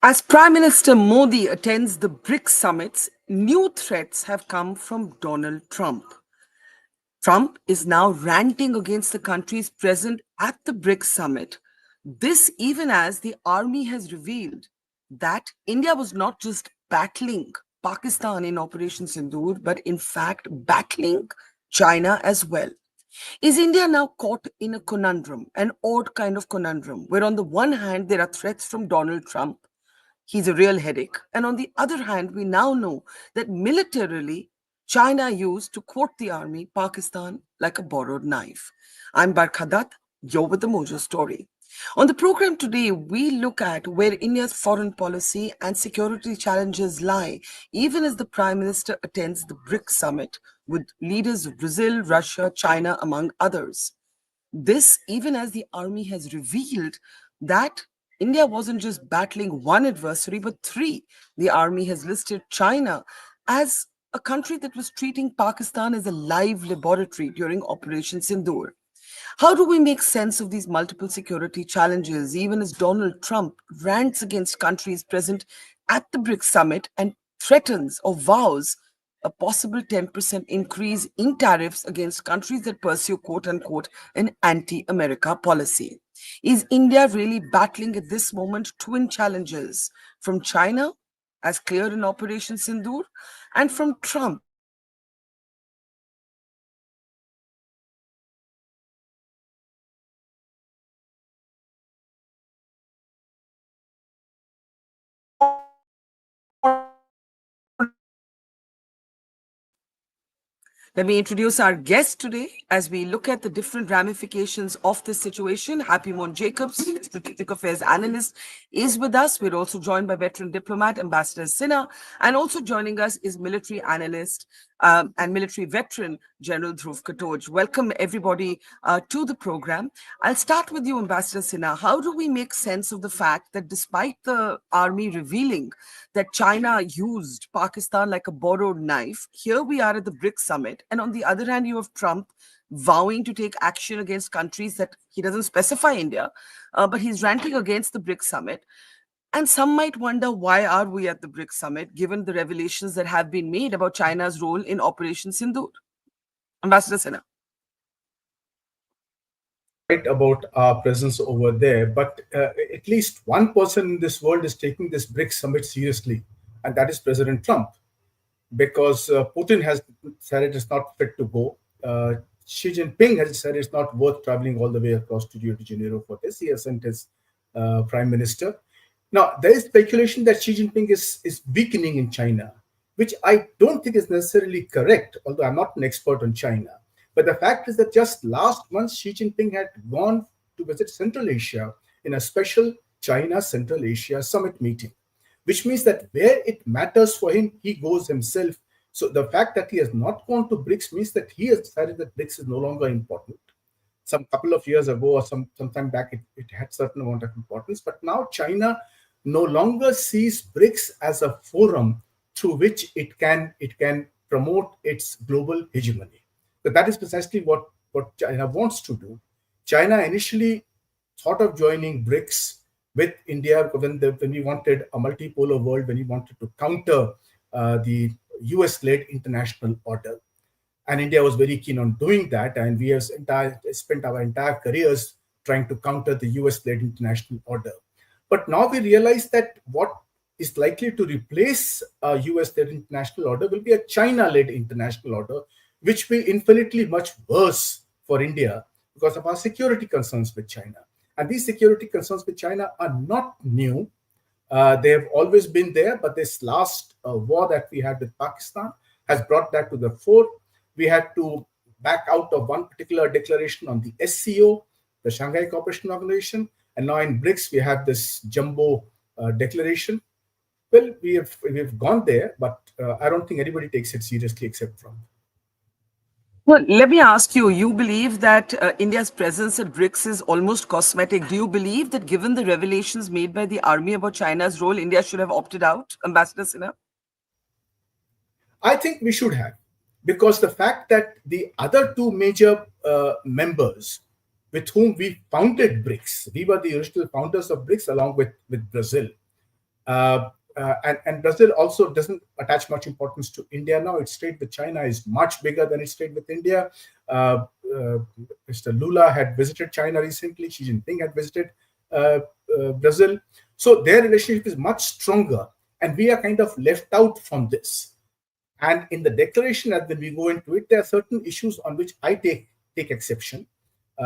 As Prime Minister Modi attends the BRICS summits, new threats have come from Donald Trump. Trump is now ranting against the countries present at the BRICS summit. This, even as the army has revealed that India was not just battling Pakistan in Operation Sindoor, but in fact battling China as well. Is India now caught in a conundrum, an odd kind of conundrum, where on the one hand there are threats from Donald Trump? He's a real headache. And on the other hand, we now know that militarily, China used, to quote the army, Pakistan like a borrowed knife. I'm Barkhadat, you're with the Mojo story. On the program today, we look at where India's foreign policy and security challenges lie, even as the Prime Minister attends the BRICS summit with leaders of Brazil, Russia, China, among others. This, even as the army has revealed that India wasn't just battling one adversary, but three. The army has listed China as a country that was treating Pakistan as a live laboratory during Operation Sindoor. How do we make sense of these multiple security challenges, even as Donald Trump rants against countries present at the BRICS summit and threatens or vows a possible 10% increase in tariffs against countries that pursue quote unquote an anti America policy? Is India really battling at this moment twin challenges from China, as clear in Operation Sindoor, and from Trump? Let me introduce our guest today as we look at the different ramifications of this situation. Happy Moon Jacobs, strategic affairs analyst, is with us. We're also joined by veteran diplomat Ambassador Sinha, and also joining us is military analyst and military veteran General Dhruv Katoj. Welcome everybody to the program. I'll start with you, Ambassador Sinha. How do we make sense of the fact that despite the army revealing that China used Pakistan like a borrowed knife, here we are at the BRICS summit, and on the other hand, you have Trump vowing to take action against countries that he doesn't specify India, but he's ranting against the BRICS summit. And some might wonder, why are we at the BRICS summit, given the revelations that have been made about China's role in Operation Sindoor? Ambassador Sinha. Right about our presence over there, but at least one person in this world is taking this BRICS summit seriously, and that is President Trump, because Putin has said it is not fit to go. Xi Jinping has said it's not worth traveling all the way across to Rio de Janeiro for this. He has sent his prime minister. Now, there is speculation that Xi Jinping is weakening in China, which I don't think is necessarily correct, although I'm not an expert on China. But the fact is that just last month, Xi Jinping had gone to visit Central Asia in a special China-Central Asia summit meeting, which means that where it matters for him, he goes himself. So the fact that he has not gone to BRICS means that he has decided that BRICS is no longer important. Some couple of years ago or some time back, it had certain amount of importance. But now China no longer sees BRICS as a forum through which it can promote its global hegemony. But that is precisely what China wants to do. China initially thought of joining BRICS with India when we wanted a multipolar world, when we wanted to counter the US-led international order. And India was very keen on doing that, and we have spent our entire careers trying to counter the US-led international order. But now we realize that what is likely to replace a US-led international order will be a China-led international order, which will be infinitely much worse for India because of our security concerns with China. And these security concerns with China are not new. They have always been there, but this last war that we had with Pakistan has brought that to the fore. We had to back out of one particular declaration on the SCO, the Shanghai Cooperation Organization, and now in BRICS we have this jumbo declaration. Well, we've gone there, but I don't think anybody takes it seriously except Trump. Well, let me ask you, you believe that India's presence at BRICS is almost cosmetic. Do you believe that given the revelations made by the army about China's role, India should have opted out, Ambassador Sinha? I think we should have, because the fact that the other two major members with whom we founded BRICS, we were the original founders of BRICS along with Brazil. And Brazil also doesn't attach much importance to India now. Its trade with China is much bigger than its trade with India. Uh, uh, Mr. Lula had visited China recently. Xi Jinping had visited uh, Brazil. So their relationship is much stronger, and we are kind of left out from this. And in the declaration, as when we go into it, there are certain issues on which I take exception.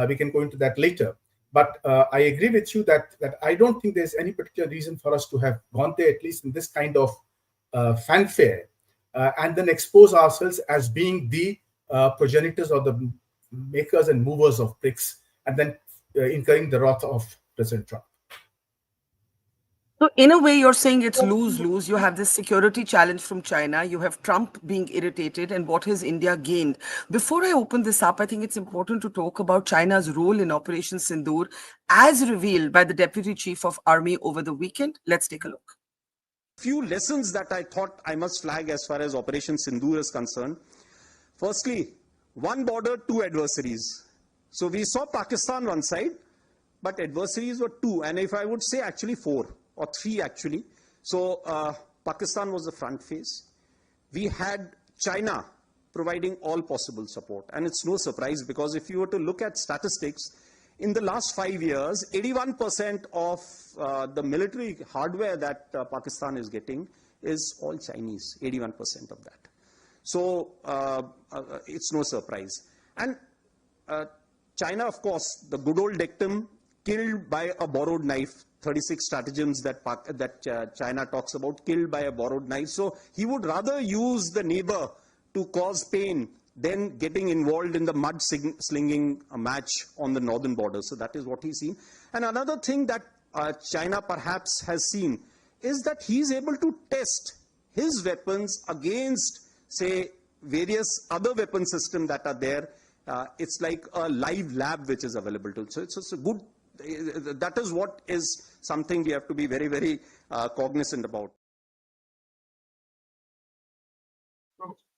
We can go into that later. But I agree with you that I don't think there's any particular reason for us to have gone there, at least in this kind of fanfare, and then expose ourselves as being the progenitors or the makers and movers of BRICS, and then incurring the wrath of President Trump. So, in a way, you're saying it's lose lose. You have this security challenge from China, you have Trump being irritated, and what has India gained? Before I open this up, I think it's important to talk about China's role in Operation Sindoor as revealed by the Deputy Chief of Army over the weekend. Let's take a look. Few lessons that I thought I must flag as far as Operation Sindoor is concerned. Firstly, one border, two adversaries. So we saw Pakistan one side, but adversaries were two, and if I would say actually four or three actually. So Pakistan was the front face. We had China providing all possible support, and it's no surprise because if you were to look at statistics, in the last 5 years, 81% of the military hardware that Pakistan is getting is all Chinese, 81% of that. So it's no surprise. And China, of course, the good old dictum, killed by a borrowed knife, 36 stratagems that China talks about, killed by a borrowed knife. So he would rather use the neighbor to cause pain than getting involved in the mud-slinging match on the northern border. So that is what he's seen. And another thing that China perhaps has seen is that he's able to test his weapons against, say, various other weapon systems that are there. It's like a live lab which is available to. So it's a good, that is what is something we have to be very, very cognizant about.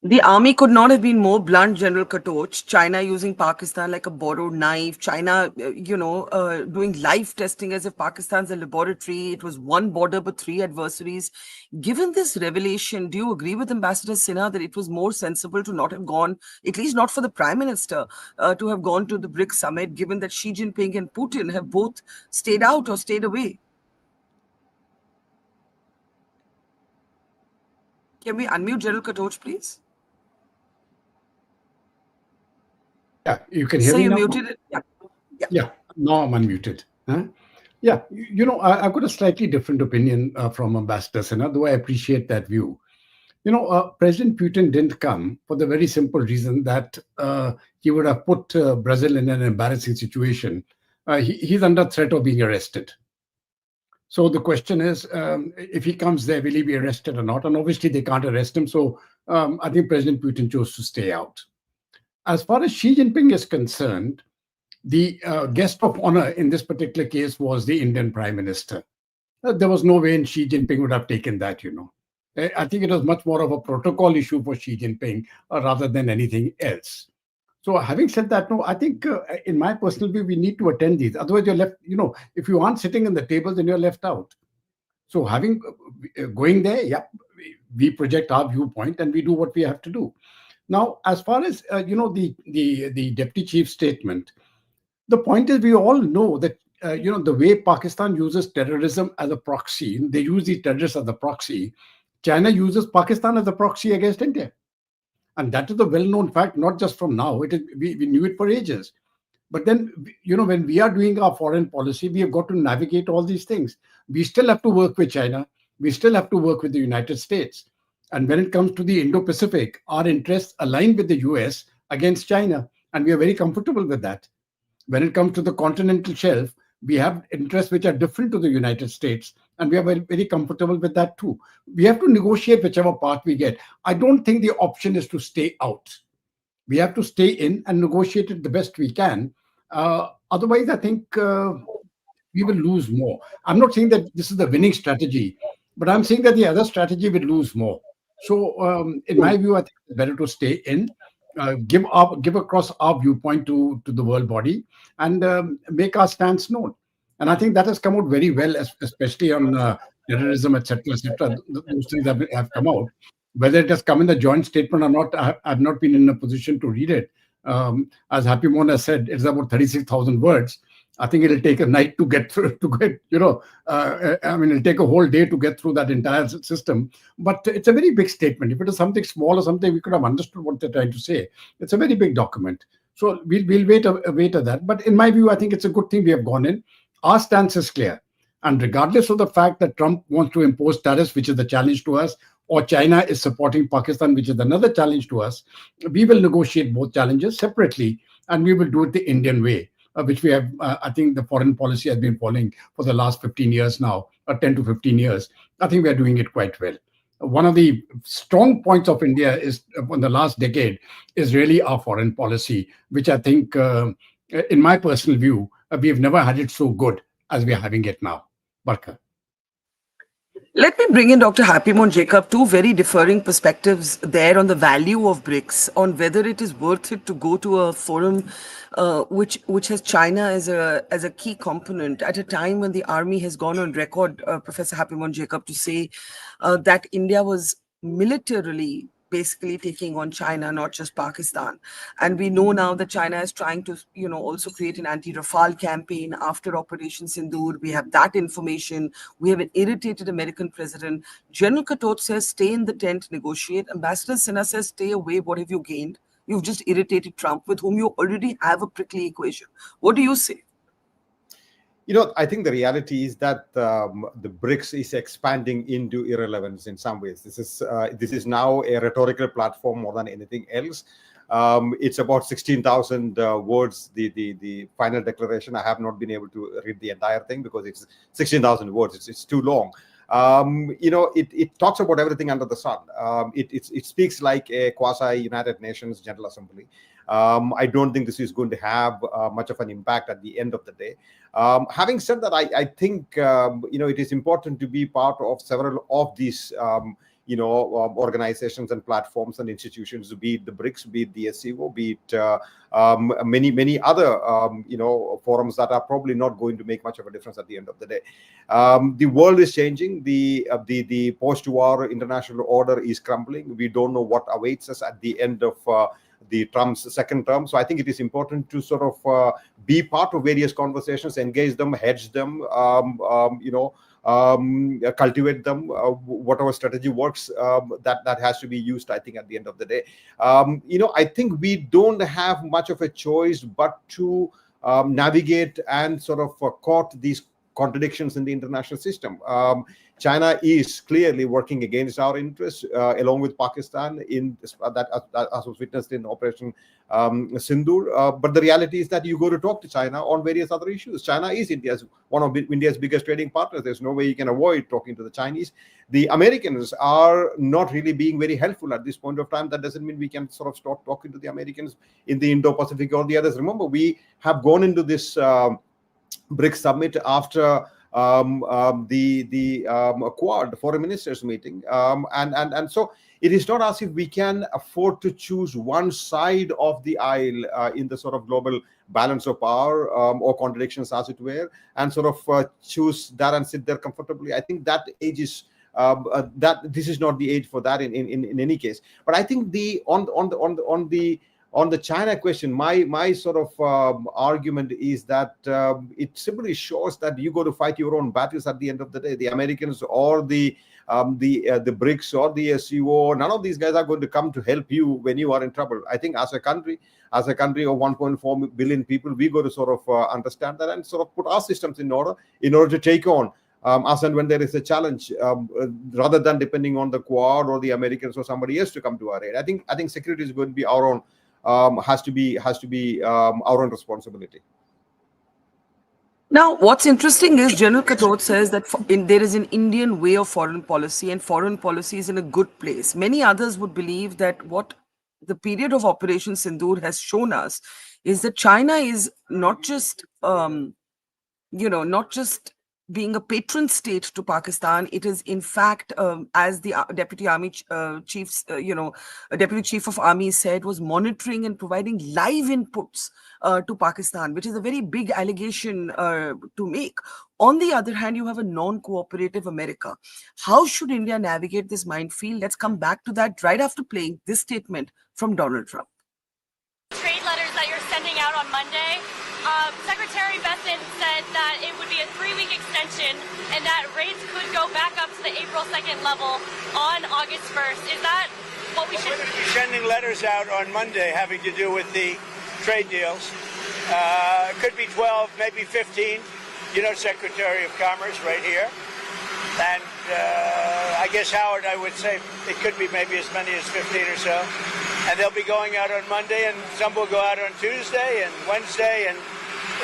The army could not have been more blunt, General Katoch. China using Pakistan like a borrowed knife. China, doing live testing as if Pakistan's a laboratory. It was one border but three adversaries. Given this revelation, do you agree with Ambassador Sinha that it was more sensible to not have gone, at least not for the Prime Minister, to have gone to the BRICS summit, given that Xi Jinping and Putin have both stayed out or stayed away? Can we unmute General Katoch, please? Yeah, you can hear So me you now? muted it? Yeah. Yeah, now I'm unmuted. Huh? Yeah, I've got a slightly different opinion from Ambassador Sinha, though I appreciate that view. President Putin didn't come for the very simple reason that he would have put Brazil in an embarrassing situation. He's under threat of being arrested. So the question is, if he comes there, will he be arrested or not? And obviously they can't arrest him. So I think President Putin chose to stay out. As far as Xi Jinping is concerned, the guest of honor in this particular case was the Indian Prime Minister. There was no way Xi Jinping would have taken that. I think it was much more of a protocol issue for Xi Jinping rather than anything else. So having said that, no, I think in my personal view, we need to attend these. Otherwise, you're left, if you aren't sitting in the table, then you're left out. So going there, yeah, we project our viewpoint and we do what we have to do. Now, as far as the deputy chief statement, the point is we all know that the way Pakistan uses terrorism as a proxy, they use the terrorists as a proxy. China uses Pakistan as a proxy against India, and that is a well-known fact, not just from now. We knew it for ages. But then, when we are doing our foreign policy, we have got to navigate all these things. We still have to work with China. We still have to work with the United States. And when it comes to the Indo-Pacific, our interests align with the US against China, and we are very comfortable with that. When it comes to the continental shelf, we have interests which are different to the United States, and we are very, very comfortable with that too. We have to negotiate whichever part we get. I don't think the option is to stay out. We have to stay in and negotiate it the best we can. Otherwise, I think we will lose more. I'm not saying that this is the winning strategy, but I'm saying that the other strategy will lose more. So, in my view, I think it's better to stay in, give across our viewpoint to the world body, and make our stance known. And I think that has come out very well, especially on terrorism, etc., etc. Those things have come out. Whether it has come in the joint statement or not, I've not been in a position to read it. As Happy Mona said, it's about 36,000 words. I think it'll take a night to get through, to get, I mean, it'll take a whole day to get through that entire system. But it's a very big statement. If it is something small or something, we could have understood what they're trying to say. It's a very big document. So we'll wait at that. But in my view, I think it's a good thing we have gone in. Our stance is clear. And regardless of the fact that Trump wants to impose tariffs, which is the challenge to us, or China is supporting Pakistan, which is another challenge to us, we will negotiate both challenges separately, and we will do it the Indian way, which we have, I think the foreign policy has been following for the last 15 years now, or 10 to 15 years. I think we are doing it quite well. One of the strong points of India is, in the last decade, is really our foreign policy, which I think, in my personal view, we have never had it so good as we are having it now. Barka. Let me bring in Dr. Happymon Jacob, two very differing perspectives there on the value of BRICS, on whether it is worth it to go to a forum which has China as a key component at a time when the army has gone on record, Professor Happymon Jacob, to say that India was militarily basically taking on China, not just Pakistan. And we know now that China is trying to, also create an anti-Rafale campaign after Operation Sindoor. We have that information. We have an irritated American president. General Katot says, stay in the tent, negotiate. Ambassador Sinha says, stay away. What have you gained? You've just irritated Trump, with whom you already have a prickly equation. What do you say? I think the reality is that the BRICS is expanding into irrelevance in some ways. This is now a rhetorical platform more than anything else. It's about 16,000 words, the final declaration. I have not been able to read the entire thing because it's 16,000 words. It's too long. It talks about everything under the sun. It speaks like a quasi-United Nations General Assembly. I don't think this is going to have much of an impact at the end of the day. Having said that, I think it is important to be part of several of these organizations and platforms and institutions, be it the BRICS, be it the SCO, be it many other forums that are probably not going to make much of a difference at the end of the day. The world is changing. The post-war international order is crumbling. We don't know what awaits us at the end of the Trump's second term. So I think it is important to sort of be part of various conversations, engage them, hedge them, cultivate them. Whatever strategy works, that has to be used, I think, at the end of the day. I think we don't have much of a choice but to navigate and sort of court these contradictions in the international system. China is clearly working against our interests, along with Pakistan, in that as was witnessed in Operation Sindoor. But the reality is that you go to talk to China on various other issues. China is one of India's biggest trading partners. There's no way you can avoid talking to the Chinese. The Americans are not really being very helpful at this point of time. That doesn't mean we can sort of stop talking to the Americans in the Indo-Pacific or the others. Remember, we have gone into this BRICS summit after the Quad Foreign Ministers meeting, and so it is not as if we can afford to choose one side of the aisle in the sort of global balance of power or contradictions, as it were, and sort of choose that and sit there comfortably. I think that age is that this is not the age for that in any case. But I think on the China question, my sort of argument is that it simply shows that you go to fight your own battles at the end of the day. The Americans or the BRICS or the SCO, none of these guys are going to come to help you when you are in trouble. I think as a country of 1.4 billion people, we got to sort of understand that and sort of put our systems in order to take on us and when there is a challenge, rather than depending on the Quad or the Americans or somebody else to come to our aid. I think security is going to be our own. Has to be our own responsibility. Now, what's interesting is General Katot says that there is an Indian way of foreign policy, and foreign policy is in a good place. Many others would believe that what the period of Operation Sindoor has shown us is that China is not just being a patron state to Pakistan, it is in fact, as the deputy army chiefs, deputy chief of army said, was monitoring and providing live inputs to Pakistan, which is a very big allegation to make. On the other hand, you have a non-cooperative America. How should India navigate this minefield? Let's come back to that right after playing this statement from Donald Trump. Trade letters that you're sending out on Monday, Secretary Besant said that it would be a 3-week extension and that rates could go back up to the April 2nd level on August 1st. Is that what we should... We're going to be sending letters out on Monday having to do with the trade deals. It could be 12, maybe 15. You know, Secretary of Commerce right here. And I guess, Howard, I would say it could be maybe as many as 15 or so. And they'll be going out on Monday, and some will go out on Tuesday and Wednesday, and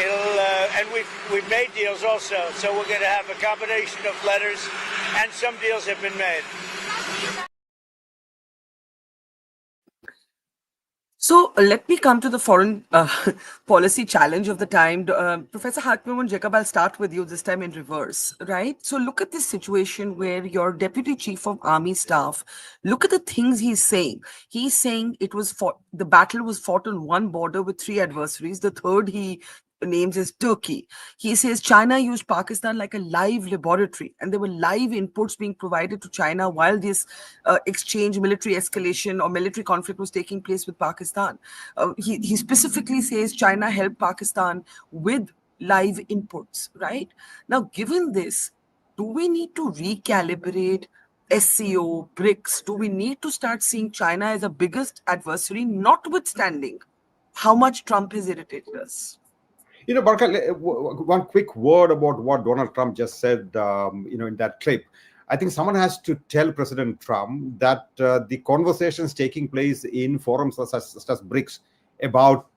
and we've made deals also. So we're going to have a combination of letters, and some deals have been made. So let me come to the foreign policy challenge of the time. Professor Hakimon Jacob, I'll start with you this time in reverse, right? So look at this situation where your deputy chief of army staff, look at the things he's saying. He's saying the battle was fought on one border with 3 adversaries. The third he names is Turkey. He says China used Pakistan like a live laboratory, and there were live inputs being provided to China while this exchange, military escalation or military conflict was taking place with Pakistan. He specifically says China helped Pakistan with live inputs, right? Now, given this, do we need to recalibrate SCO, BRICS? Do we need to start seeing China as a biggest adversary, notwithstanding how much Trump has irritated us? You know, Barka, one quick word about what Donald Trump just said, in that clip. I think someone has to tell President Trump that the conversations taking place in forums such as BRICS about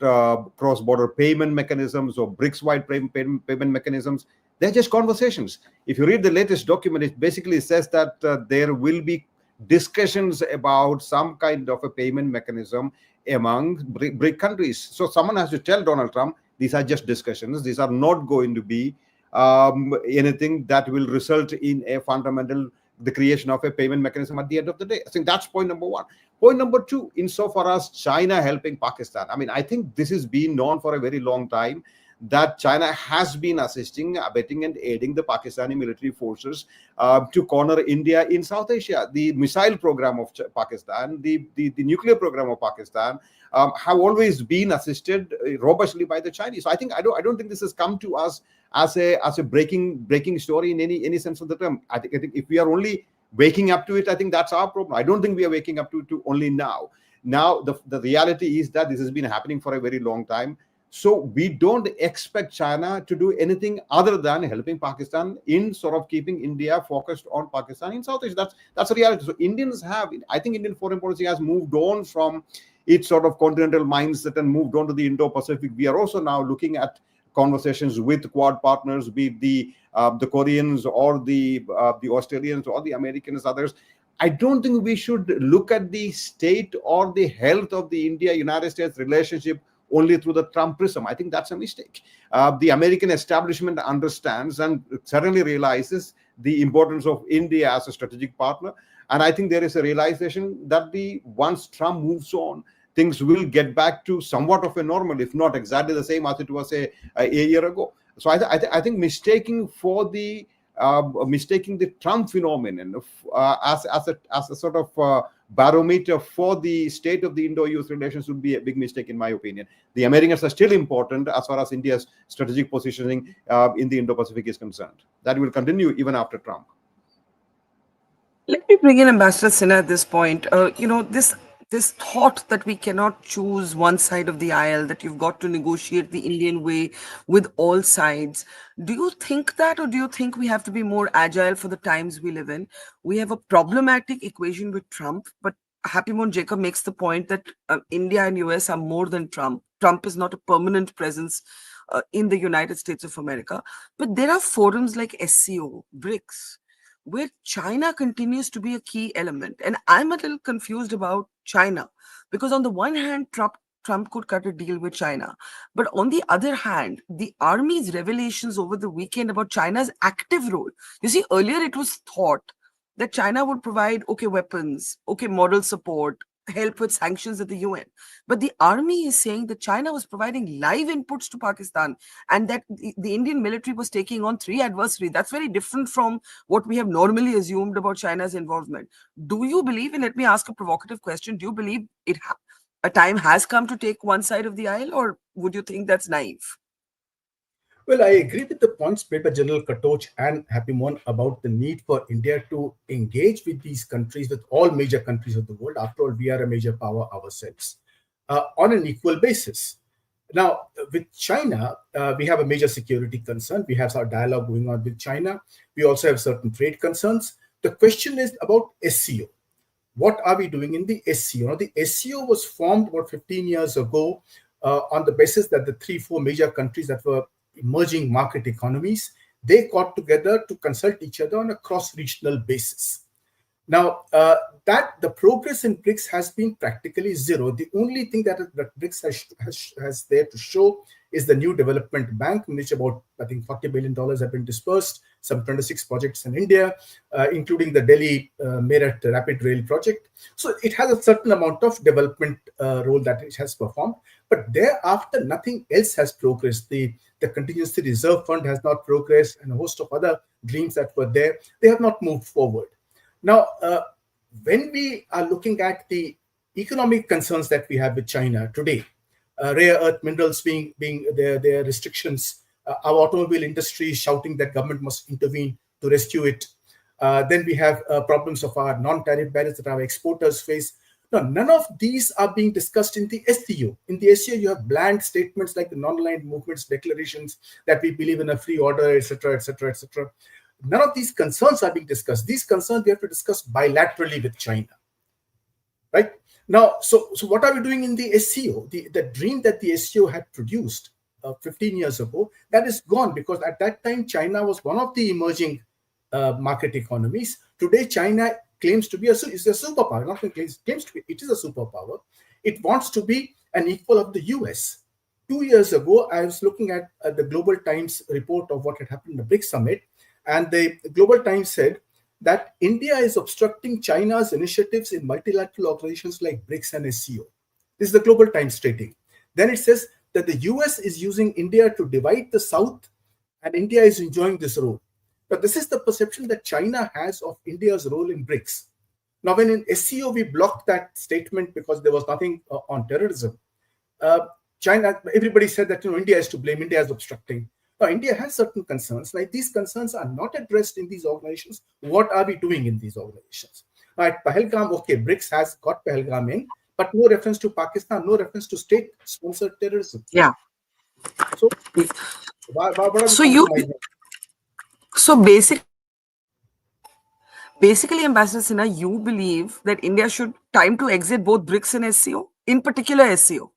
cross-border payment mechanisms or BRICS-wide payment mechanisms, they're just conversations. If you read the latest document, it basically says that there will be discussions about some kind of a payment mechanism among BRIC countries. So someone has to tell Donald Trump, these are just discussions. These are not going to be anything that will result in the creation of a payment mechanism at the end of the day. I think that's point number 1. Point number 2, insofar as China helping Pakistan. I mean, I think this has been known for a very long time that China has been assisting, abetting, and aiding the Pakistani military forces to corner India in South Asia. The missile program of Pakistan, the nuclear program of Pakistan have always been assisted robustly by the Chinese. So I don't think this has come to us as a breaking story in any sense of the term. I think if we are only waking up to it, I think that's our problem. I don't think we are waking up to it only now. Now the reality is that this has been happening for a very long time. So we don't expect China to do anything other than helping Pakistan in sort of keeping India focused on Pakistan in South Asia. That's a reality. So I think Indian foreign policy has moved on from its sort of continental mindset and moved on to the Indo-Pacific. We are also now looking at conversations with Quad partners, be it the Koreans or the Australians or the Americans, others. I don't think we should look at the state or the health of the India-United States relationship only through the Trump prism. I think that's a mistake. The American establishment understands and certainly realizes the importance of India as a strategic partner. And I think there is a realization that once Trump moves on, things will get back to somewhat of a normal, if not exactly the same as it was a year ago. So I think mistaking the Trump phenomenon as a sort of barometer for the state of the Indo-US relations would be a big mistake, in my opinion. The Americans are still important as far as India's strategic positioning in the Indo-Pacific is concerned. That will continue even after Trump. Let me bring in Ambassador Sinha at this point. This thought that we cannot choose one side of the aisle, that you've got to negotiate the Indian way with all sides. Do you think that, or do you think we have to be more agile for the times we live in? We have a problematic equation with Trump, but Happymon Jacob makes the point that India and US are more than Trump. Trump is not a permanent presence in the United States of America. But there are forums like SCO, BRICS, where China continues to be a key element. And I'm a little confused about China, because on the one hand, Trump could cut a deal with China. But on the other hand, the army's revelations over the weekend about China's active role. You see, earlier it was thought that China would provide, okay, weapons, okay, moral support, help with sanctions at the UN. But the army is saying that China was providing live inputs to Pakistan and that the Indian military was taking on three adversaries. That's very different from what we have normally assumed about China's involvement. Do you believe, and let me ask a provocative question, do you believe a time has come to take one side of the aisle, or would you think that's naive? Well, I agree with the points made by General Katoch and Happy Mon about the need for India to engage with these countries, with all major countries of the world. After all, we are a major power ourselves, on an equal basis. Now, with China, we have a major security concern. We have our dialogue going on with China. We also have certain trade concerns. The question is about SCO. What are we doing in the SCO? Now, the SCO was formed about 15 years ago on the basis that the 3-4 major countries that were emerging market economies, they got together to consult each other on a cross-regional basis. Now, that the progress in BRICS has been practically zero. The only thing that BRICS has there to show is the new development bank, in which about, I think, $40 billion have been dispersed, some 26 projects in India, including the Delhi Meerut Rapid Rail project. So it has a certain amount of development role that it has performed. But thereafter, nothing else has progressed. The Contingency Reserve Fund has not progressed, and a host of other dreams that were there, they have not moved forward. Now, when we are looking at the economic concerns that we have with China today, rare earth minerals being their restrictions, our automobile industry is shouting that government must intervene to rescue it. Then we have problems of our non-tariff barriers that our exporters face. Now, none of these are being discussed in the SCO. In the SCO, you have bland statements like the non-aligned movements declarations that we believe in a free order, etc., etc., etc. None of these concerns are being discussed. These concerns we have to discuss bilaterally with China, right? Now, so what are we doing in the SCO? The dream that the SCO had produced 15 years ago, that is gone, because at that time, China was one of the emerging market economies. Today, China claims to be is a superpower. Not claims to be, it is a superpower. It wants to be an equal of the US. 2 years ago, I was looking at the Global Times report of what had happened at the BRICS summit. And the Global Times said that India is obstructing China's initiatives in multilateral organizations like BRICS and SCO. This is the Global Times stating. Then it says that the US is using India to divide the South, and India is enjoying this role. But this is the perception that China has of India's role in BRICS. Now, when in SCO we blocked that statement because there was nothing on terrorism, China, everybody said that India is to blame, India is obstructing. Now, India has certain concerns. Like, these concerns are not addressed in these organizations. What are we doing in these organizations? Now, at Pahalgam, okay, BRICS has got Pahalgam in, but no reference to Pakistan, no reference to state-sponsored terrorism. Yeah. So, what are we so compromising? So basically, Ambassador Sinha, you believe that India should time to exit both BRICS and SCO, in particular SCO.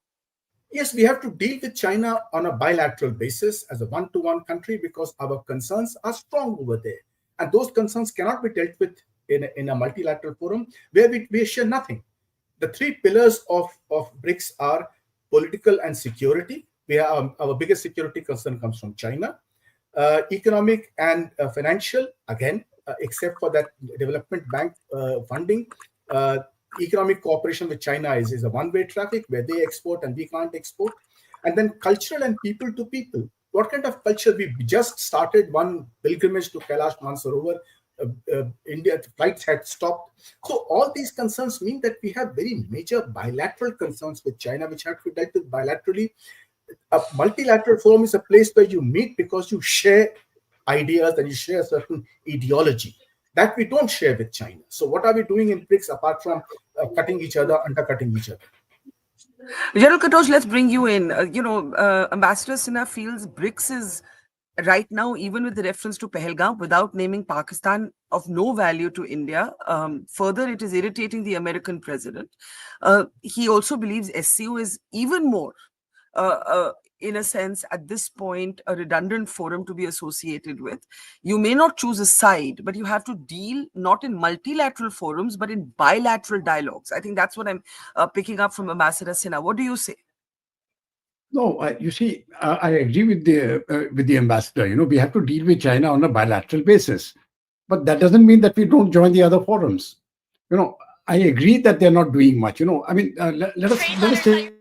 Yes, we have to deal with China on a bilateral basis as a one-to-one country, because our concerns are strong over there. And those concerns cannot be dealt with in a multilateral forum where we share nothing. The three pillars of BRICS are political and security. Our biggest security concern comes from China. Economic and financial, again, except for that development bank funding. Economic cooperation with China is a one-way traffic where they export and we can't export. And then cultural and people to people. What kind of culture? We just started one pilgrimage to Kailash Mansarovar. India flights had stopped. So all these concerns mean that we have very major bilateral concerns with China, which have to be dealt with bilaterally. A multilateral forum is a place where you meet because you share ideas and you share a certain ideology that we don't share with China. So what are we doing in BRICS apart from cutting each other, undercutting each other? General Katoch, let's bring you in. Ambassador Sinha feels BRICS is right now, even with the reference to Pahalgam, without naming Pakistan, of no value to India. Further, it is irritating the American president. He also believes SCO is even more, in a sense, at this point, a redundant forum to be associated with. You may not choose a side, but you have to deal not in multilateral forums, but in bilateral dialogues. I think that's what I'm picking up from Ambassador Sinha. What do you say? No, you see, I agree with the ambassador. We have to deal with China on a bilateral basis, but that doesn't mean that we don't join the other forums. You know, I agree that they're not doing much. I mean, Trade let us letters take that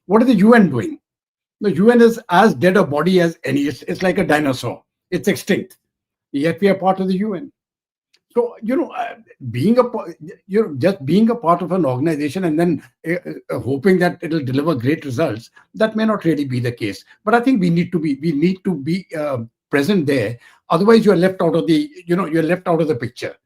what is the UN doing? The UN is as dead a body as any. It's like a dinosaur. It's extinct. Yet we are part of the UN. So being a just being a part of an organization and then hoping that it'll deliver great results, that may not really be the case. But I think we need to be present there. Otherwise, you're left out of the picture.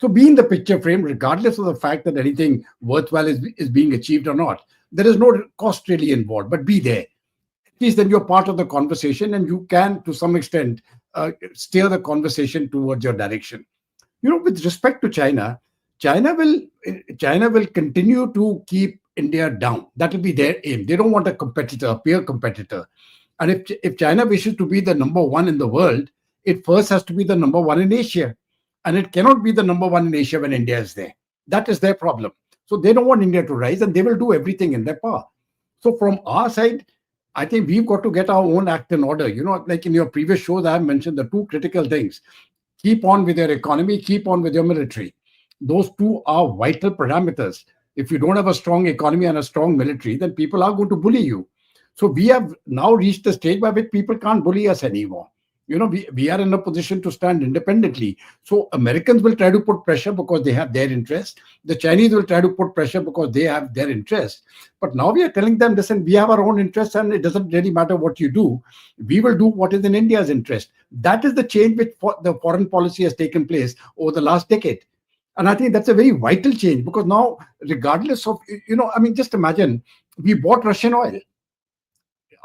So be in the picture frame, regardless of the fact that anything worthwhile is being achieved or not. There is no cost really involved, but be there. At least then you're part of the conversation and you can, to some extent, steer the conversation towards your direction. With respect to China, China will China will continue to keep India down. That will be their aim. They don't want a competitor, a peer competitor. And if China wishes to be the number one in the world, it first has to be the number one in Asia. And it cannot be the number one in Asia when India is there. That is their problem. So they don't want India to rise, and they will do everything in their power. So from our side, I think we've got to get our own act in order. Like in your previous shows, I have mentioned the two critical things: keep on with your economy, keep on with your military. Those two are vital parameters. If you don't have a strong economy and a strong military, then people are going to bully you. So we have now reached the stage by which people can't bully us anymore. We are in a position to stand independently. So Americans will try to put pressure because they have their interest. The Chinese will try to put pressure because they have their interest. But now we are telling them, listen, we have our own interests and it doesn't really matter what you do. We will do what is in India's interest. That is the change which the foreign policy has taken place over the last decade. And I think that's a very vital change because now, regardless of, I mean, just imagine we bought Russian oil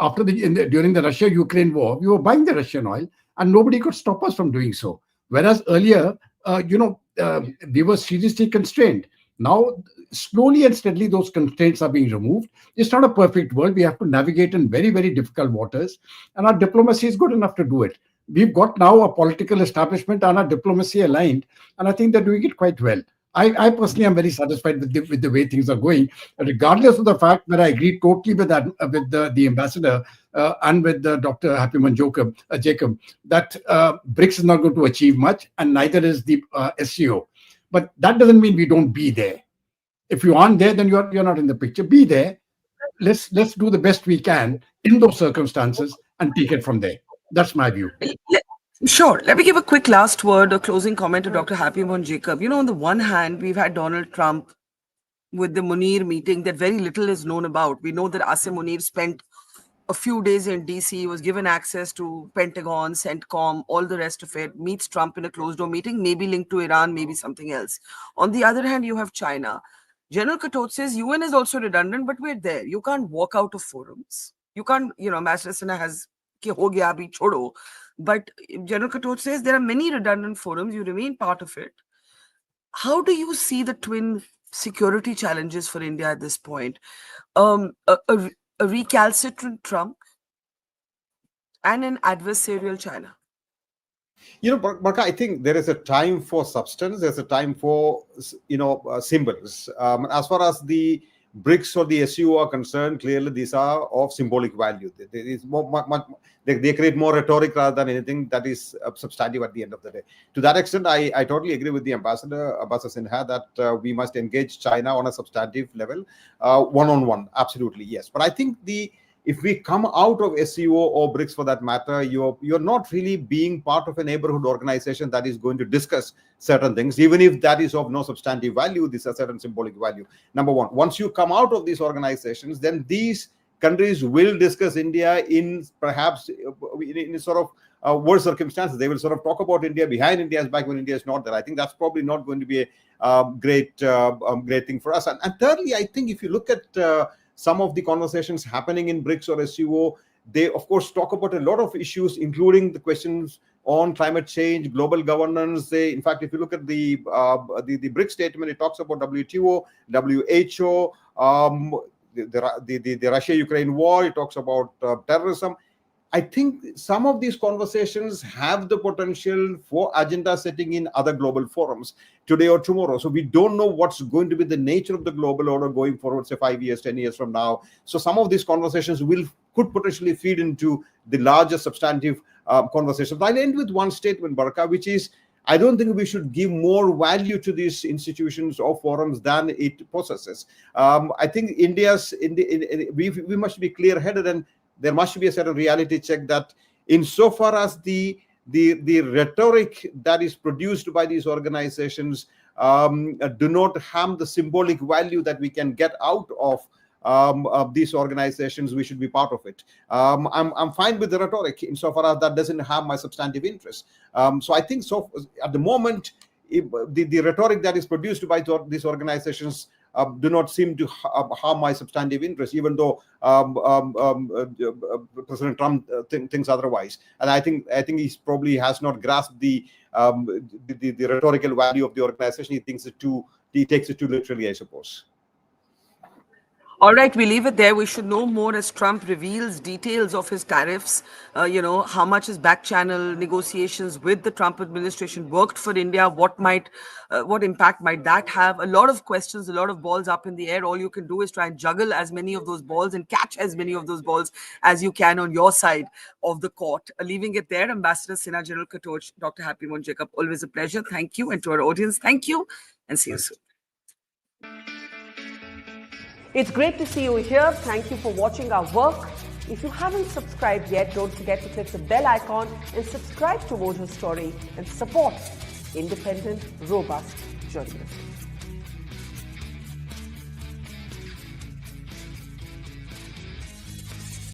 after during the Russia-Ukraine war. We were buying the Russian oil, and nobody could stop us from doing so. Whereas earlier, we were seriously constrained. Now, slowly and steadily, those constraints are being removed. It's not a perfect world. We have to navigate in very, very difficult waters, and our diplomacy is good enough to do it. We've got now a political establishment and our diplomacy aligned, and I think they're doing it quite well. I personally am very satisfied with the way things are going, regardless of the fact that I agree totally with that with the ambassador and with Dr. Happyman Jacob that BRICS is not going to achieve much, and neither is the SCO. But that doesn't mean we don't be there. If you aren't there, then you're not in the picture. Be there. Let's do the best we can in those circumstances and take it from there. That's my view. Sure. Let me give a quick last word, a closing comment to Dr. Happyman Jacob. On the one hand, we've had Donald Trump with the Munir meeting that very little is known about. We know that Asim Munir spent a few days in DC, was given access to Pentagon, CENTCOM, all the rest of it, meets Trump in a closed door meeting, maybe linked to Iran, maybe something else. On the other hand, you have China. General Katot says UN is also redundant, but we're there. You can't walk out of forums. You can't, Ambassador Sinha has ki ho gaya abhi chodo. But General Katot says there are many redundant forums. You remain part of it. How do you see the twin security challenges for India at this point? A recalcitrant Trump and an adversarial China. Barka, I think there is a time for substance. There's a time for, symbols. As far as the BRICS or the SCO are concerned, clearly these are of symbolic value. They create more rhetoric rather than anything that is substantive at the end of the day. To that extent, I totally agree with the Ambassador Sinha that we must engage China on a substantive level, one-on-one. Absolutely, yes. But I think if we come out of SCO or BRICS for that matter, you're not really being part of a neighborhood organization that is going to discuss certain things, even if that is of no substantive value. This is a certain symbolic value. Number one, once you come out of these organizations, then these countries will discuss India in perhaps in sort of worse circumstances. They will sort of talk about India behind India's back when India is not there. I think that's probably not going to be a great thing for us. And thirdly, I think if you look at some of the conversations happening in BRICS or SCO, they of course talk about a lot of issues, including the questions on climate change, global governance. In fact, if you look at the BRICS statement, it talks about WTO, WHO, the Russia-Ukraine war. It talks about terrorism. I think some of these conversations have the potential for agenda setting in other global forums today or tomorrow. So we don't know what's going to be the nature of the global order going forward, say 5 years, 10 years from now. So some of these conversations could potentially feed into the larger substantive conversations. I'll end with one statement, Baraka, which is, I don't think we should give more value to these institutions or forums than it possesses. I think we must be clear-headed, and there must be a certain reality check that insofar as the rhetoric that is produced by these organizations do not harm the symbolic value that we can get out of these organizations, we should be part of it. I'm fine with the rhetoric insofar as that doesn't harm my substantive interests. So I think at the moment, the rhetoric that is produced by these organizations do not seem to harm my substantive interests, even though President Trump thinks otherwise. And I think he probably has not grasped the rhetorical value of the organization. He takes it too literally, I suppose. All right, we leave it there. We should know more as Trump reveals details of his tariffs. How much his back channel negotiations with the Trump administration worked for India. What impact might that have? A lot of questions, a lot of balls up in the air. All you can do is try and juggle as many of those balls and catch as many of those balls as you can on your side of the court. Leaving it there, Ambassador Sinha, General Katoch, Dr. Happy Moon Jacob, always a pleasure. Thank you. And to our audience, thank you and see you soon. It's great to see you here. Thank you for watching our work. If you haven't subscribed yet, don't forget to click the bell icon and subscribe to Mojo Story and support independent, robust journalism.